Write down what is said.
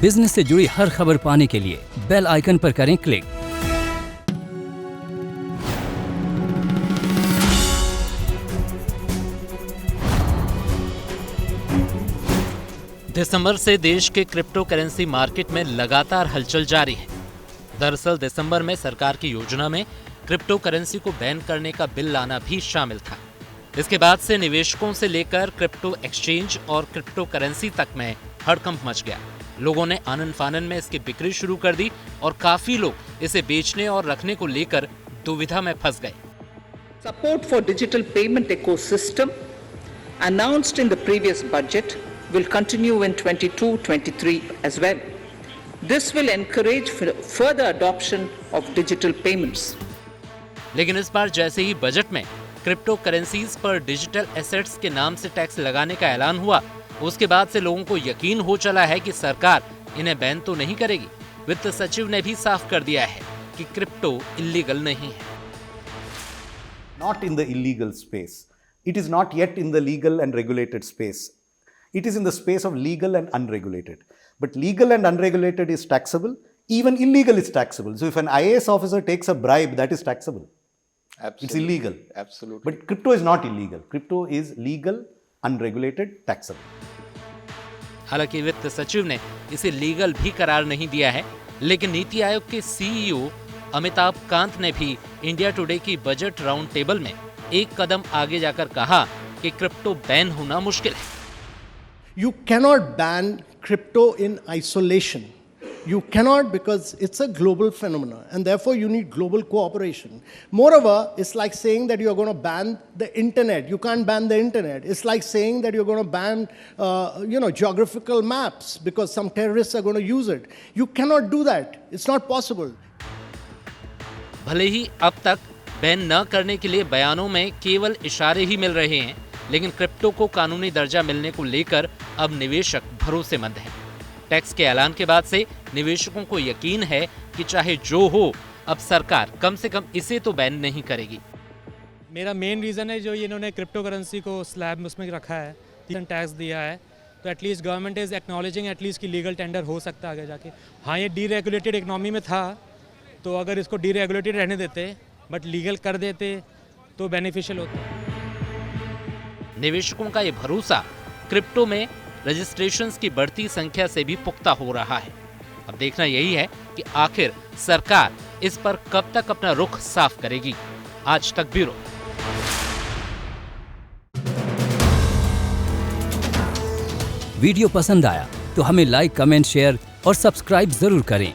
Business से जुड़ी हर खबर पाने के लिए बेल आइकन पर करें क्लिक। दिसंबर से देश के क्रिप्टो करेंसी मार्केट में लगातार हलचल जारी है। दरअसल दिसंबर में सरकार की योजना में क्रिप्टो करेंसी को बैन करने का बिल लाना भी शामिल था। इसके बाद से निवेशकों से लेकर क्रिप्टो एक्सचेंज और क्रिप्टो करेंसी तक में हड़कंप मच गया। लोगों ने आनन फानन में इसकी बिक्री शुरू कर दी और काफी लोग इसे बेचने और रखने को लेकर दुविधा में फंस गए। Support for digital payment ecosystem announced in the previous budget will continue in 22-23 as well. This will encourage further adoption of digital payments. लेकिन इस बार जैसे ही बजट में क्रिप्टो करेंसीज पर डिजिटल एसेट्स के नाम से टैक्स लगाने का ऐलान हुआ, उसके बाद से लोगों को यकीन हो चला है कि सरकार इन्हें बैन तो नहीं करेगी। वित्त सचिव ने भी साफ कर दिया है कि क्रिप्टो इलीगल नहीं है। Not in the illegal space. It is not yet in the legal and regulated space. It is in the space of legal and unregulated. But legal and unregulated is taxable. Even illegal is taxable. So if an IAS officer takes a bribe, that is taxable. Absolutely. It's illegal. Absolutely. But crypto is not illegal. Crypto is legal, unregulated, taxable. हालांकि वित्त सचिव ने इसे legal भी करार नहीं दिया है, लेकिन नीति आयोग के सीईओ अमिताभ कांत ने भी इंडिया टुडे की बजट राउंड टेबल में एक कदम आगे जाकर कहा कि क्रिप्टो बैन होना मुश्किल है। You cannot ban crypto in isolation. You cannot, because it's a global phenomenon and therefore you need global cooperation. Moreover, it's like saying that you're going to ban the internet. You can't ban the internet. It's like saying that you're going to ban, geographical maps because some terrorists are going to use it. You cannot do that. It's not possible. भले ही अब तक ban न करने के लिए बयानों में केवल इशारे ही मिल रहे हैं, लेकिन क्रिप्टो को कानूनी दर्जा मिलने को लेकर अब निवेशक भरोसेमंद हैं। टैक्स के ऐलान के बाद से निवेशकों को यकीन है कि चाहे जो हो, अब सरकार कम से कम इसे तो बैन नहीं करेगी। मेरा मेन रीज़न है जो इन्होंने क्रिप्टो करेंसी को स्लैब में उसमें रखा है, टैक्स दिया है, तो at least government is acknowledging at least कि लीगल टेंडर हो सकता है आगे जाके। हाँ, ये डीरेगुलेटेड इकोनॉमी में था, तो अगर इसको डीरेगुलेटेड रहने देते बट लीगल कर देते तो बेनिफिशियल होता। निवेशकों का ये भरोसा क्रिप्टो में रजिस्ट्रेशंस की बढ़ती संख्या से भी पुख्ता हो रहा है। अब देखना यही है कि आखिर सरकार इस पर कब तक अपना रुख साफ करेगी। आज तक ब्यूरो। वीडियो पसंद आया तो हमें लाइक, कमेंट, शेयर और सब्सक्राइब जरूर करें।